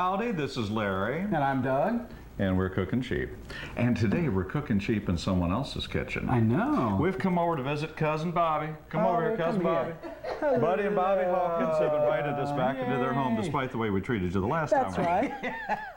Howdy, this is Larry. And I'm Doug. And we're cooking sheep. And today we're cooking sheep in someone else's kitchen. I know. We've come over to visit Cousin Bobbie. Come over here, Cousin Bobbie. Hello. Buddy and Bobbie Hawkins have invited us back into their home despite the way we treated you the last That's time. right.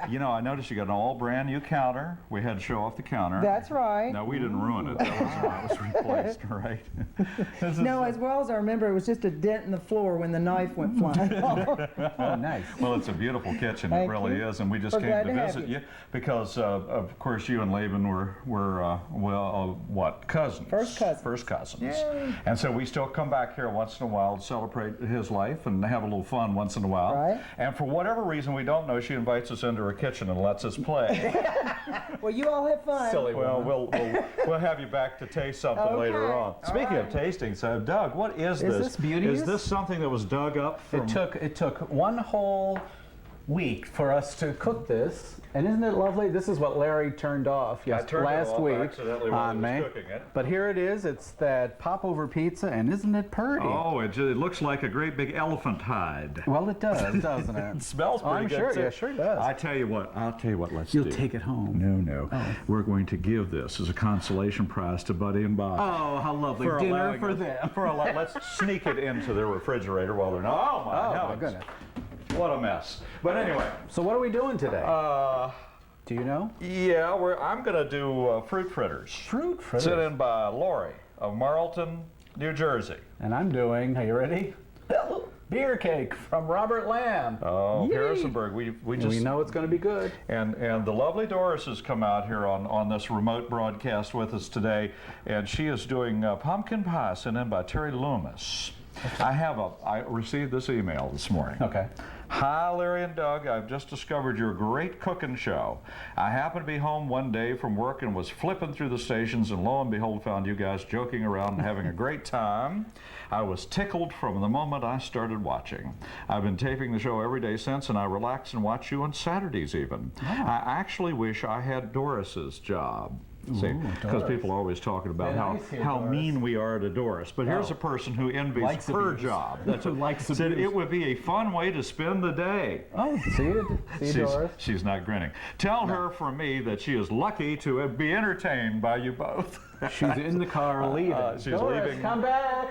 You know, I noticed you got an all brand new counter. We had to show off the counter. That's right. No, we didn't ruin it. That was why it was replaced, right? No, as well as I remember, it was just a dent in the floor when the knife went flying off. Oh, nice. Well, it's a beautiful kitchen. Thank It really you. is. And we just We're came glad to to have visit you. you because, of course, you and Laban were what? Cousins. First cousins. First cousins. Yay. And so we still come back here once in a while to celebrate his life and have a little fun once in a while. Right. And for whatever reason we don't know, she invites us into her kitchen and lets us play. Well, you all have fun. Silly Well, woman. we'll have you back to taste something later Okay. on. All Speaking of right. tasting, so Doug, what is this? this beauties? Is this something that was dug up from... It took one whole week for us to cook this, and isn't it lovely? This is what Larry turned off I turned it last off week accidentally while on he was me. cooking it. But here it is. It's that popover pizza, and isn't it pretty? Oh, it looks like a great big elephant hide. Well, it does, doesn't it? It smells Oh, pretty I'm good, sure. too. Yeah, sure does. I'll tell you what, let's You'll do. take it home. No. We're going to give this as a consolation prize to Buddy and Bob. Oh, how lovely. For Dinner allowing for us- them. Let's sneak it into the refrigerator while they're not. Oh, my Oh, my heavens. goodness. What a mess. But anyway, So what are we doing today? Do you know? yeah, I'm going to do fruit fritters. Fruit fritters. Sent in by Lori of Marlton, New Jersey. And I'm doing, are you ready? Beer cake from Robert Lamb. Oh, Yay. Harrisonburg. We just We know it's going to be good. And the lovely Doris has come out here on this remote broadcast with us today, and she is doing pumpkin pie sent in by Terry Loomis. I received this email this morning. Okay. Hi, Larry and Doug. I've just discovered your great cooking show. I happened to be home one day from work and was flipping through the stations, and lo and behold, found you guys joking around and having a great time. I was tickled from the moment I started watching. I've been taping the show every day since, and I relax and watch you on Saturdays even. I actually wish I had Doris's job. See, because Doris. people are always talking about Yeah, nice here, how Doris. mean we are to Doris. But here's Oh. a person who envies Likes her abuse. job. Who likes said abuse. it would be a fun way to spend the day. Oh, see Doris. She's not grinning. Tell her from me that she is lucky to be entertained by you both. She's in the car leaving. She's Doris, leaving. come back.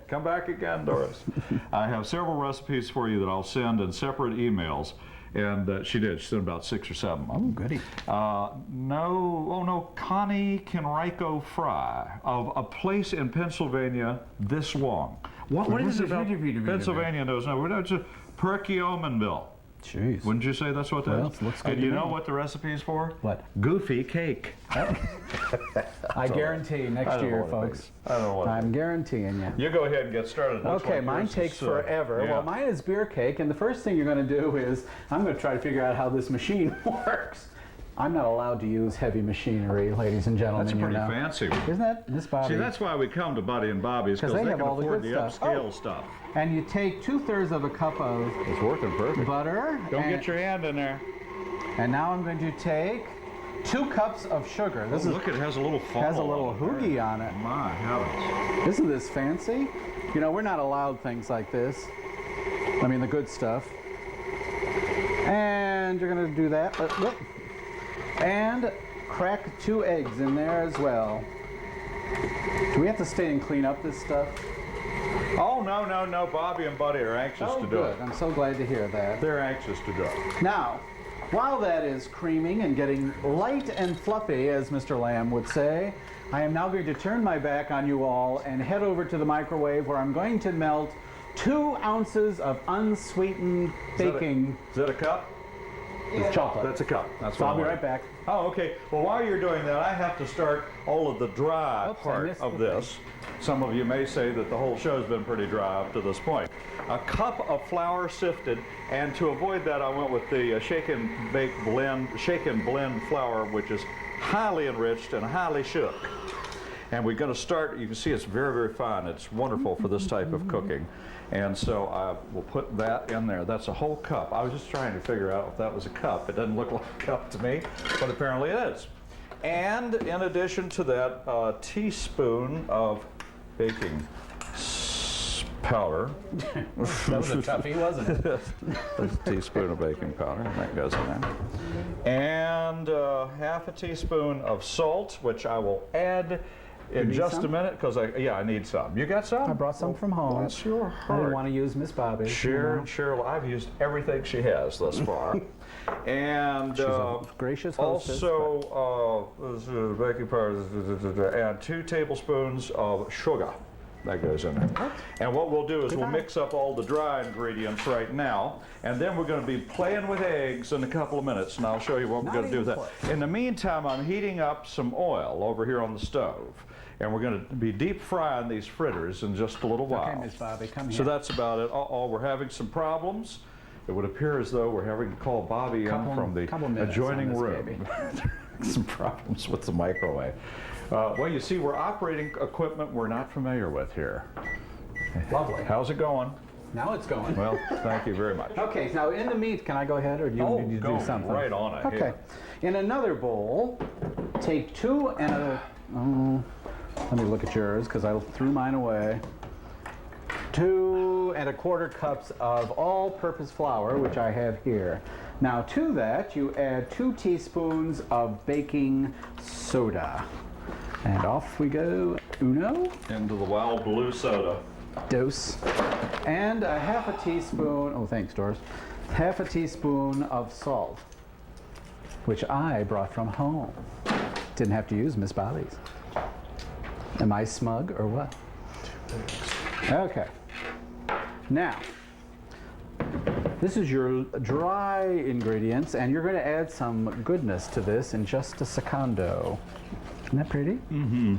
Come back again, Doris. I have several recipes for you that I'll send in separate emails. And she did. She sent about 6 or 7 of them. Oh, goody. Connie Kenrico Fry of a place in Pennsylvania this long. What is it about Pennsylvania knows? No, it's a Perkiomenville. Jeez. Wouldn't you say that's what that Well, is? it looks And good you to know me. what the recipe's for? What? Goofy cake. I guarantee next year, folks. I don't know what it I'm guaranteeing you. You go ahead and get started. Looks Okay, like mine yours takes is, forever. yeah. Well, mine is beer cake, and the first thing you're going to do is I'm going to try to figure out how this machine works. I'm not allowed to use heavy machinery, ladies and gentlemen. That's a pretty you know. fancy one. Isn't that this Bobbie? See, that's why we come to Buddy and Bobbie's, because 'Cause they they can have all the afford good the stuff. upscale Oh. stuff. And you take 2/3 of a cup of It's working perfect. butter. Don't and, get your hand in there. And now I'm going to take 2 cups of sugar. This Look, it has a little fall. has a little hoogie on it. My heavens. Isn't this fancy? You know, we're not allowed things like this. I mean, the good stuff. And you're going to do that. Whoop. And crack 2 eggs in there as well. Do we have to stay and clean up this stuff? Oh, no. Bobbie and Buddy are anxious to do good. it. I'm so glad to hear that. They're anxious to do it. Now, while that is creaming and getting light and fluffy, as Mr. Lamb would say, I am now going to turn my back on you all and head over to the microwave where I'm going to melt 2 ounces of unsweetened baking Is that a cup? chocolate. That's a cup. That's So what I'll be I right want. back. Oh, okay. Well, while you're doing that, I have to start all of the dry Oops, I part missed of the this. Some of you may say that the whole show's been pretty dry up to this point. A cup of flour sifted, and to avoid that, I went with the shake and blend flour, which is highly enriched and highly shook. And we're going to start, you can see it's very, very fine. It's wonderful for this type of cooking. And so I will put that in there. That's a whole cup. I was just trying to figure out if that was a cup. It doesn't look like a cup to me, but apparently it is. And in addition to that, a teaspoon of baking powder. That was a toughie, wasn't it? There's a teaspoon of baking powder, and that goes in there. And half a teaspoon of salt, which I will add in just a minute, because I need some. You got some? I brought some from home. Bless your I heart. didn't want to use Miss Bobbie. Cheryl, I've used everything she has thus far. And She's a gracious hostess. Also, baking powder and 2 tablespoons of sugar. That goes in there. And what we'll do is we'll mix up all the dry ingredients right now, and then we're going to be playing with eggs in a couple of minutes, and I'll show you what we're going to do with that. In the meantime, I'm heating up some oil over here on the stove, and we're going to be deep frying these fritters in just a little while. Okay, Miss Bobbie, come here. So that's about it. We're having some problems. It would appear as though we're having to call Bobbie in from the adjoining room. Some problems with the microwave. Well, you see, we're operating equipment we're not familiar with here. Lovely. How's it going? Now it's going. Well, thank you very much. Okay, now in the meat, can I go ahead, or do you need to do something? Right on ahead. Okay. In another bowl, take 2 and a... let me look at yours, because I threw mine away. 2 1/4 cups of all-purpose flour, which I have here. Now to that, you add 2 teaspoons of baking soda. And off we go. Uno. Into the wild blue soda. Dose. And a half a teaspoon, oh thanks Doris, half a teaspoon of salt, which I brought from home. Didn't have to use Miss Bobbie's. Am I smug or what? Okay. Now, this is your dry ingredients, and you're going to add some goodness to this in just a secondo. Isn't that pretty? Mm-hmm.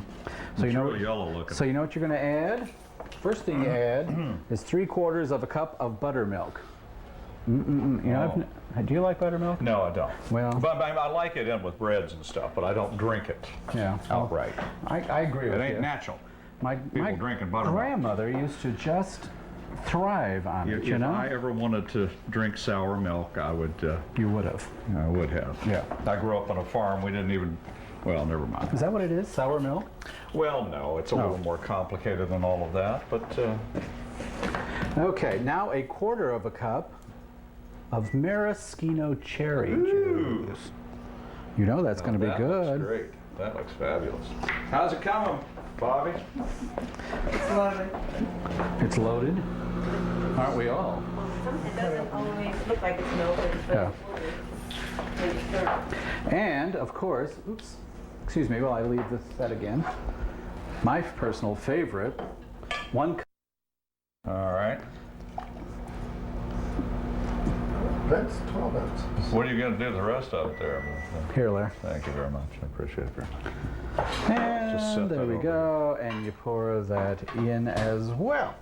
So you know, really yellow looking. So you know what you're going to add? First thing you add is 3/4 of a cup of buttermilk. You know, do you like buttermilk? No, I don't. Well, but I like it in with breads and stuff, but I don't drink it. Yeah, outright. I agree with you. It ain't natural. My drinking buttermilk. grandmother used to just thrive on it. You know. If I ever wanted to drink sour milk, I would. You would have. I would have. Yeah. I grew up on a farm. We didn't even. Well, never mind. Is that what it is? Sour milk? Well, no, it's a little more complicated than all of that, but... Okay, now 1/4 cup of maraschino cherry juice. You know that's going to be good. That's great. That looks fabulous. How's it coming, Bobbie? It's lovely. It's loaded. Aren't we all? It doesn't always look like it's melted, but Yeah. it's sure. And, of course, oops, excuse me while I leave that again. My personal favorite, 1 cup. All right. That's 12 ounces. What are you going to do the rest of it there? Here, Larry. Thank you very much. I appreciate it very much. Just set And there that we over. go. And you pour that in as well.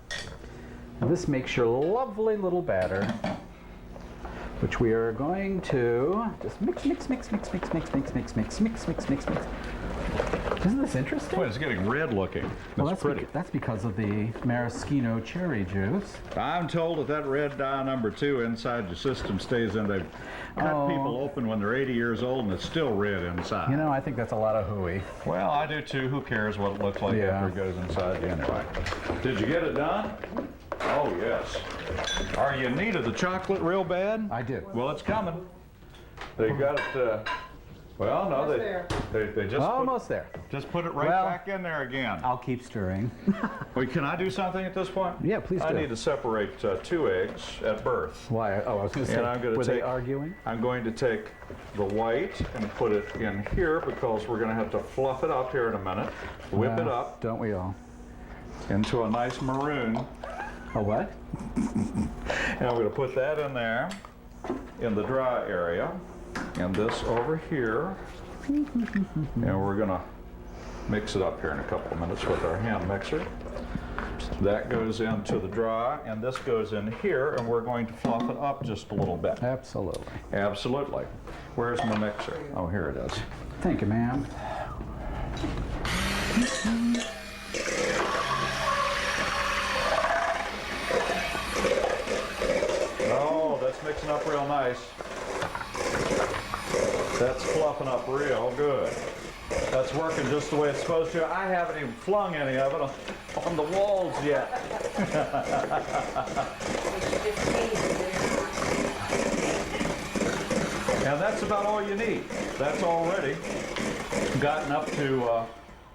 Now this makes your lovely little batter, which we are going to just mix. Isn't this interesting? Boy, it's getting red looking. Well, That's pretty. That's because of the maraschino cherry juice. I'm told that red dye number 2 inside your system stays in. They cut people open when they're 80 years old and it's still red inside. You know, I think that's a lot of hooey. Well, I do too. Who cares what it looks like after it goes inside you anyway? Did you get it done? Oh, yes. Are you in need of the chocolate real bad? I do. Well, it's coming. They got it, well, no, they just Almost there. just put it right Well, back in there again. I'll keep stirring. Wait, can I do something at this point? Yeah, please I do. need to separate 2 eggs at birth. Why? Oh, I was going to And say, I'm gonna were they take- arguing? I'm going to take the white and put it in here because we're going to have to fluff it up here in a minute. Whip it up Don't we all? into a nice maroon. A what? And I'm going to put that in there in the dry area. And this over here. And we're going to mix it up here in a couple of minutes with our hand mixer. That goes into the dry, and this goes in here, and we're going to fluff it up just a little bit. Absolutely. Absolutely. Where's my mixer? Oh, here it is. Thank you, ma'am. Oh, that's mixing up real nice. That's fluffing up real good. That's working just the way it's supposed to. I haven't even flung any of it on the walls yet. And that's about all you need. That's already gotten up to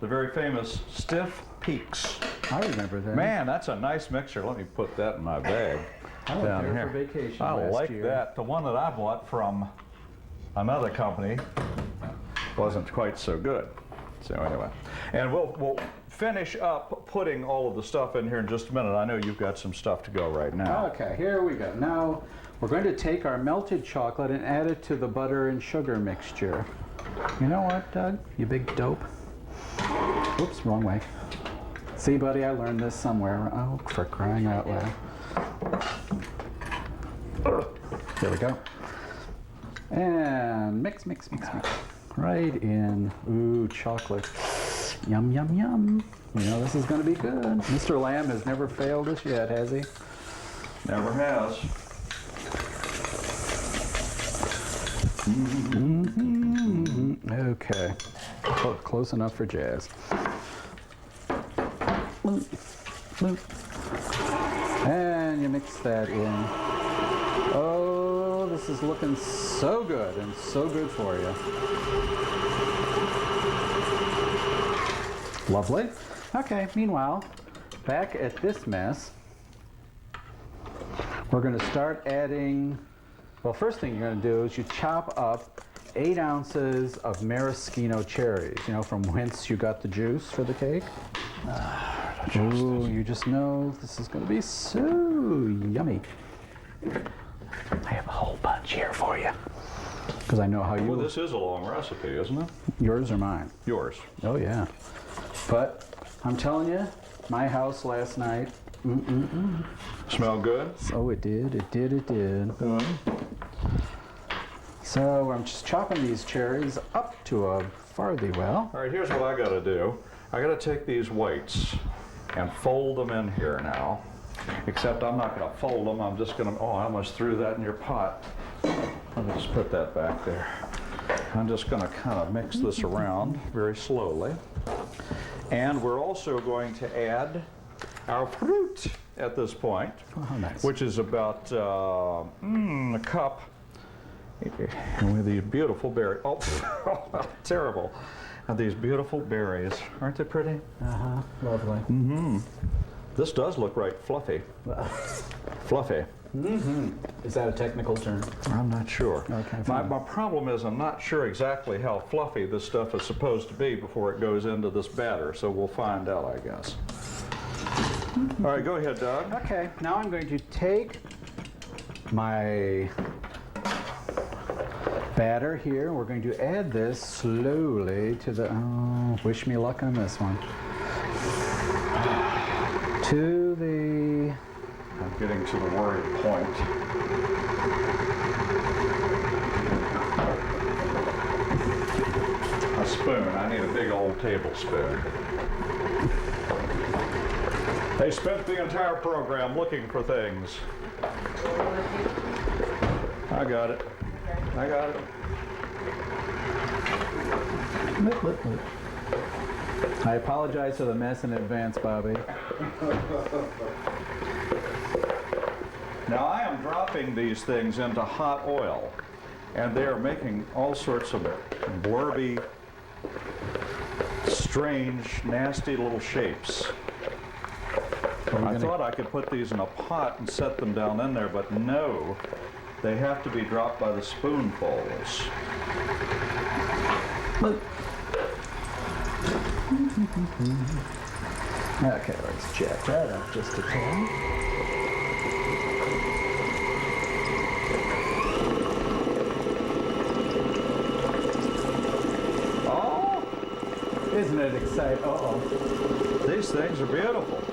the very famous Stiff Peaks. I remember that. Man, that's a nice mixture. Let me put that in my bag I went down there here. for vacation I last like year. that. The one that I bought from another company wasn't quite so good. So anyway, and we'll finish up putting all of the stuff in here in just a minute. I know you've got some stuff to go right now. Okay, here we go. Now we're going to take our melted chocolate and add it to the butter and sugar mixture. You know what, Doug? You big dope. Oops, wrong way. See, buddy, I learned this somewhere. Oh, for crying out loud. There we go. And mix, mix, mix, mix. Right in. Ooh, chocolate. Yum, yum, yum. You know, this is going to be good. Mr. Lamb has never failed us yet, has he? Never has. Okay. Close enough for jazz. And you mix that in. Oh, this is looking so good and so good for you. Lovely. Okay, meanwhile, back at this mess, we're going to start adding, well, first thing you're going to do is you chop up 8 ounces of maraschino cherries, you know, from whence you got the juice for the cake. Ooh, you just know this is going to be so yummy. I have a whole bunch here for you. Because I know how you... Well, this is a long recipe, isn't it? Yours or mine? Yours. Oh, yeah. But I'm telling you, my house last night, Smell good? oh, it did, it did, it did. So I'm just chopping these cherries up to a farthing well. All right, here's what I got to do. I got to take these whites and fold them in here now. Except I'm not going to fold them. I'm just going to, oh, I almost threw that in your pot. Let me just put that back there. I'm just going to kind of mix this around very slowly. And we're also going to add our fruit at this point, Oh, nice. which is about a cup. And with these beautiful berries. Oh, terrible. And these beautiful berries. Aren't they pretty? Uh-huh, lovely. This does look right fluffy. Fluffy. Is that a technical term? I'm not sure. Okay, my fine. problem is I'm not sure exactly how fluffy this stuff is supposed to be before it goes into this batter, so we'll find out, I guess. All right, go ahead, Doug. Okay, now I'm going to take my batter here. We're going to add this slowly to the, oh, wish me luck on this one. To the, I'm getting to the worried point. A spoon. I need a big old tablespoon. They spent the entire program looking for things. I got it. I got it. I apologize for the mess in advance, Bobbie. Now I am dropping these things into hot oil, and they are making all sorts of blurby, strange, nasty little shapes. I thought I could put these in a pot and set them down in there, but no, they have to be dropped by the spoonfuls. Okay, let's check that up just a tad. Oh, Isn't it exciting? Uh-oh. these things are beautiful.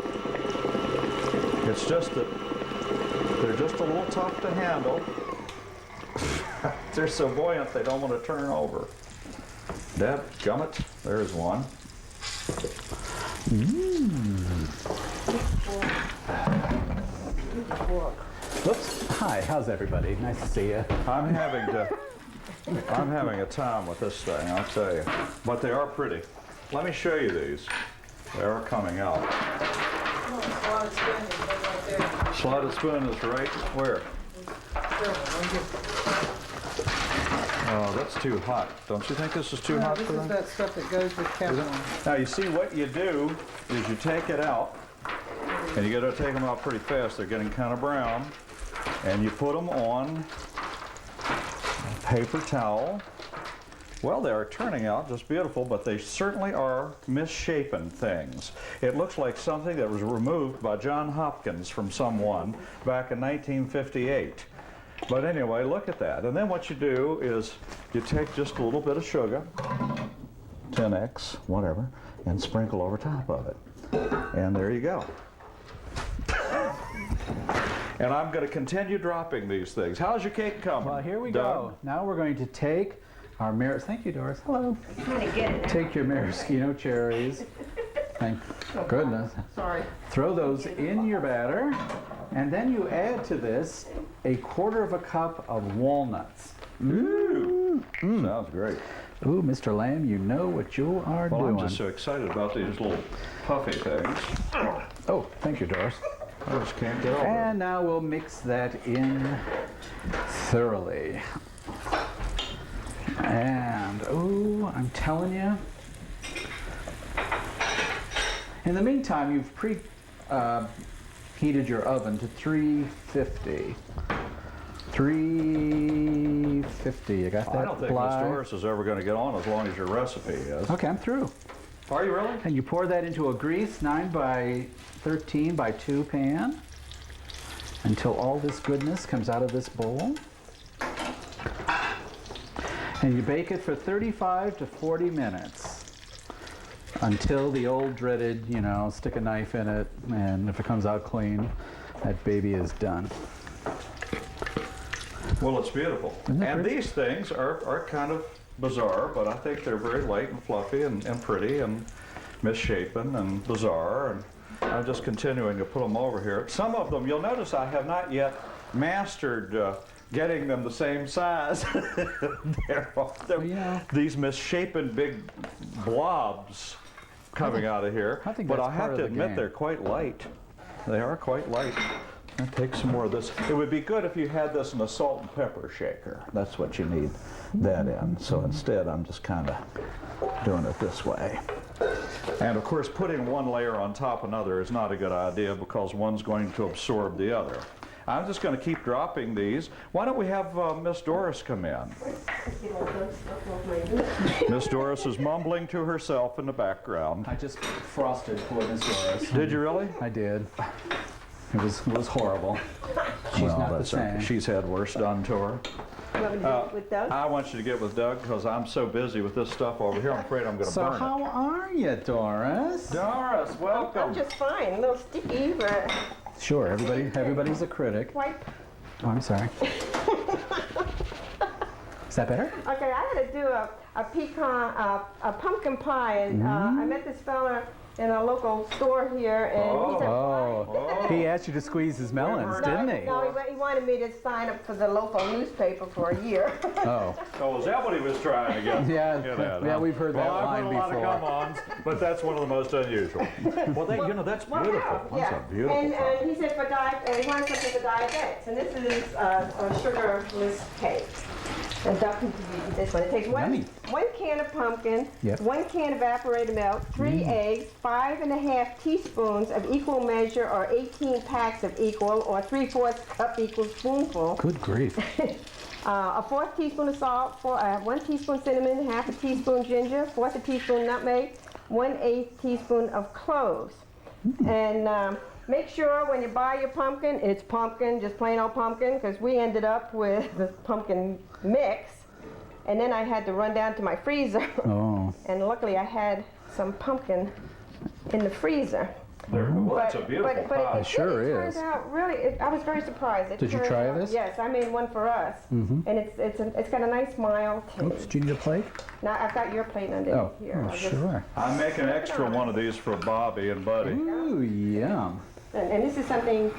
It's just that they're just a little tough to handle. They're so buoyant they don't want to turn over. Dadgummit, there's one. Whoops. Hi, how's everybody? Nice to see you. I'm having a time with this thing, I'll tell you. But they are pretty. Let me show you these. They are coming out. Slotted spoon is right where? Oh, that's too hot. Don't you think this is too hot This for is them? that stuff that goes with Teflon. Now you see what you do is you take it out, and you got to take them out pretty fast. They're getting kind of brown, and you put them on a paper towel. Well, they are turning out just beautiful, but they certainly are misshapen things. It looks like something that was removed by John Hopkins from someone back in 1958. But anyway, look at that. And then what you do is you take just a little bit of sugar, 10x, whatever, and sprinkle over top of it. And there you go. And I'm going to continue dropping these things. How's your cake coming? Well, here we Doug? go. Now we're going to take our thank you, Doris. Hello. I'm trying to get it. Take your maraschino cherries. Thank goodness. Sorry. Throw those in your batter, and then you add to this a 1/4 cup of walnuts. Ooh, sounds great. Ooh, Mr. Lamb, you know what you are Well, doing. I'm just so excited about these little puffy things. Oh, thank you, Doris. I just can't get over it. And now we'll mix that in thoroughly. And, oh, I'm telling you. In the meantime, you've heated your oven to 350. 350, you got that? I don't think Miss Bly? Doris is ever going to get on as long as your recipe is. Okay, I'm through. Are you really? And you pour that into a grease 9 by 13 by 2 pan until all this goodness comes out of this bowl. And you bake it for 35 to 40 minutes until the old dreaded, you know, stick a knife in it, and if it comes out clean, that baby is done. Well, it's beautiful. Isn't it And pretty? these things are kind of bizarre, but I think they're very light and fluffy and pretty and misshapen and bizarre. And I'm just continuing to put them over here. Some of them, you'll notice I have not yet mastered getting them the same size. They're you know. these misshapen big blobs coming out of here. I think but that's I have part to of the admit game. they're quite light. They are quite light. I'll take some more of this. It would be good if you had this in a salt and pepper shaker. That's what you need that in. So instead, I'm just kind of doing it this way. And of course, putting one layer on top of another is not a good idea because one's going to absorb the other. I'm just going to keep dropping these. Why don't we have Miss Doris come in? Miss Doris is mumbling to herself in the background. I just frosted for Miss Doris. Did you really? I did. It was horrible. She's Well, not the that's okay. same. She's had worse done to her. You want me to do it with Doug? I want you to get with Doug because I'm so busy with this stuff over here. I'm afraid I'm going to So burn how are you, Doris? it. Doris, welcome. I'm just fine. A little sticky, but Sure, everybody's a critic. wipe. Oh, I'm sorry. Is that better? Okay, I had to do a pumpkin pie, and I met this fella in a local store here, and he said, Oh, he asked you to squeeze his melons, didn't he? No, he wanted me to sign up for the local newspaper for a year. Oh, Oh, is that what he was trying to get? Yeah, get at, yeah, huh? we've heard that Well, line I've heard a lot before. of come-ons, but that's one of the most unusual. Well, that's beautiful. That's a beautiful And pie. he said he wanted something for diabetics, and this is a sugarless cake. And Doug can do this one. It takes Yummy. one can of pumpkin, Yep. 1 can evaporated milk, 3 eggs, 5½ teaspoons of equal measure or 18 packs of equal or 3/4 cup equal spoonful, Good grief. a 1/4 teaspoon of salt, 1 teaspoon cinnamon, 1/2 teaspoon ginger, 1/4 teaspoon nutmeg, 1/8 teaspoon of cloves. And make sure when you buy your pumpkin, it's pumpkin, just plain old pumpkin, because we ended up with the pumpkin mix. And then I had to run down to my freezer. Oh, And luckily I had some pumpkin in the freezer. Well, that's a beautiful pie. It sure really is. turned out really, I was very surprised. It Did you turned try out- this? Yes, I made one for us. And it's got a nice mild oops, taste. do you need a plate? Now I've got your plate under Oh, here. oh I'll just- sure. I'm making extra one of these for Bobbie and Buddy. Ooh, yum. And this is something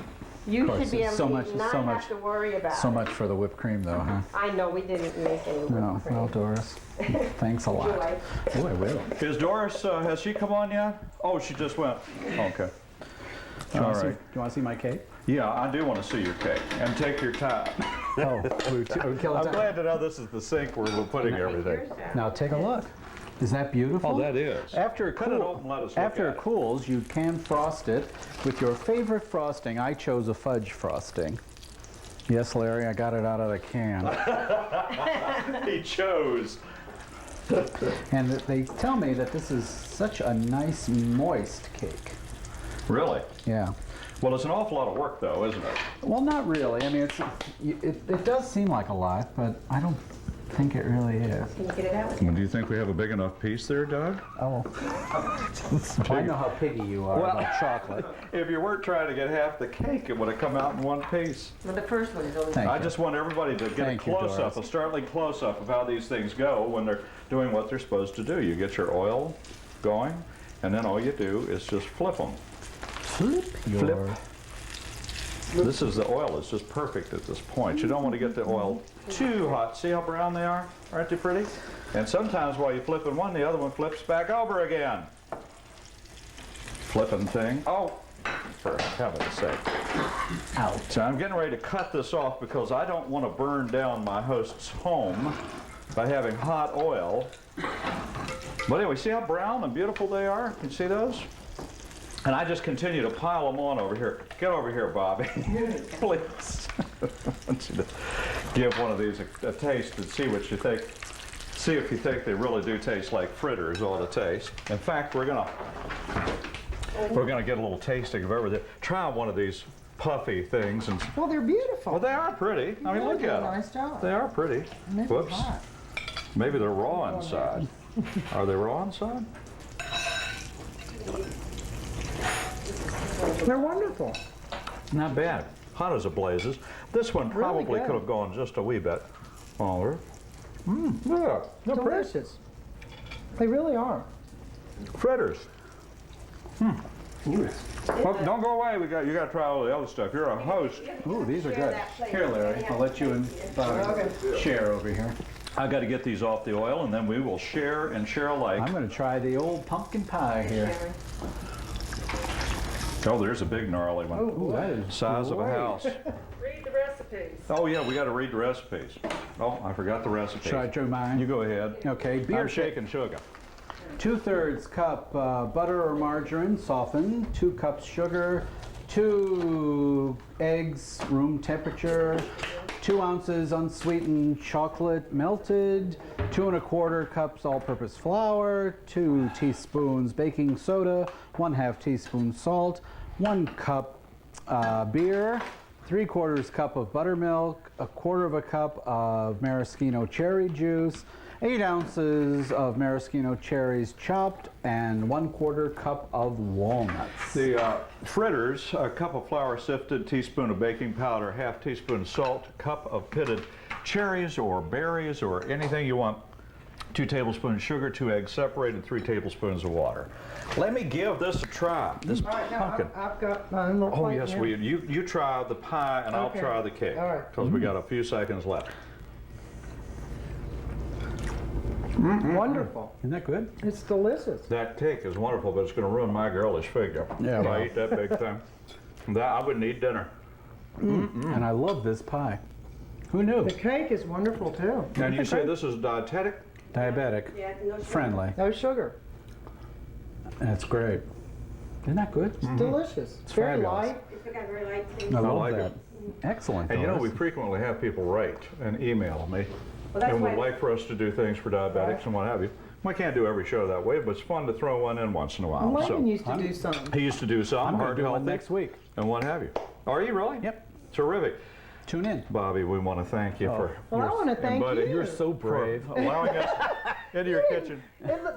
you course, should be it's able so to much- not so have much- to worry about. So much for the whipped cream, though, huh? I know we didn't make any whipped Oh, cream. well, Doris, thanks a You lot. like- Oh, I will. Is Doris, has she come on yet? Oh, she just went. Okay. All Do right. you want to see my cake? Yeah, I do want to see your cake. And take your time. Oh, we're killing I'm time. glad to know this is the sink where we're putting everything. Now take a look. Is that beautiful? Oh, that is. After it, Cut it open, let us look after at it it. cools, you can frost it with your favorite frosting. I chose a fudge frosting. Yes, Larry, I got it out of the can. He chose. And they tell me that this is such a nice, moist cake. Really? Yeah. Well, it's an awful lot of work, though, isn't it? Well, not really. I mean, it does seem like a lot, but I don't think it really is. Can you get it out? Do you think we have a big enough piece there, Doug? Oh. I know how piggy you are about chocolate. If you weren't trying to get half the cake, it would have come out in one piece. Well, the first one is only. Thank I you. just want everybody to get Thank a you, close-up, Doris. a startling close-up of how these things go when they're doing what they're supposed to do. You get your oil going, and then all you do is just flip them. Flip your... This is the oil is just perfect at this point. You don't want to get the oil too hot. See how brown they are? Aren't they pretty? And sometimes while you're flipping one, the other one flips back over again. Flipping thing. Oh, for heaven's sake. Out. So I'm getting ready to cut this off because I don't want to burn down my host's home by having hot oil. But anyway, see how brown and beautiful they are? Can you see those? And I just continue to pile them on over here. Get over here, Bobbie. Please. I want you to give one of these a taste and see what you think. See if you think they really do taste like fritters ought to taste. In fact, we're gonna get a little tasting of everything. Try one of these puffy things and Well, they're beautiful. well, they are pretty. I mean, Yeah, look they do at a them. nice job. They are pretty. And they're Whoops. hot. Maybe they're raw inside. Are they raw inside? They're wonderful. Not bad. Hot as it blazes. This one probably good. could have gone just a wee bit longer. Yeah, they're pretty. Delicious. They really are. Fritters. Oh, don't go away. You got to try all the other stuff. You're a host. Ooh, these are good. Here, Larry, I'll let you and Bobbie share over here. I got to get these off the oil, and then we will share and share alike. I'm going to try the old pumpkin pie here. Oh, there's a big gnarly one. Ooh, that is Size of a great. house. Read the recipes. Oh yeah, we got to read the recipes. Oh, I forgot the recipes. Should I do mine? You go ahead. Okay, beer I'm shaking sugar. 2/3 cup butter or margarine, softened. 2 cups sugar. 2 eggs, room temperature. 2 ounces unsweetened chocolate melted. 2 1/4 cups all-purpose flour. 2 teaspoons baking soda. 1/2 teaspoon salt. 1 cup beer. 3/4 cup of buttermilk. 1/4 cup of maraschino cherry juice. 8 ounces of maraschino cherries chopped, and 1/4 cup of walnuts. The fritters, a cup of flour sifted, teaspoon of baking powder, 1/2 teaspoon salt, cup of pitted cherries or berries or anything you want, 2 tablespoons sugar, 2 eggs separated, 3 tablespoons of water. Let me give this a try. This pumpkin. I've got my own little Oh plate yes, now. you try the pie and I'll Okay. try the cake. All right. Because we got a few seconds left. Wonderful. Isn't that good? It's delicious. That cake is wonderful, but it's going to ruin my girlish figure. Yeah, If well. I eat that big thing. That I wouldn't eat dinner. And I love this pie. Who knew? The cake is wonderful too. And you say this is dietetic? Diabetic, Yeah, no sugar. friendly, No sugar. and it's great. Isn't that good? It's delicious. It's Very fabulous. light. It's got very light I taste. love like that. it. Excellent. And you know, we Doris. frequently have people write and email me Well, that's and would why- like for us to do things for diabetics and what have you. We can't do every show that way, but it's fun to throw one in once in a while. Martin So used to do some. he used to do some I'm going heart to do one healthy next week. and what have you. Are you really? Yep. Terrific. Tune in. Bobbie, we want to thank you for Well, I want to thank buddy, you. You're so brave. allowing us into your kitchen.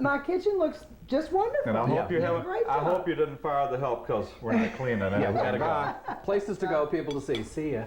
My kitchen looks just wonderful. And I hope you did a haven't. great I job. hope you didn't fire the help because we're not cleaning it. Yeah, we gotta Bye. go. Places to go, people to see. See ya.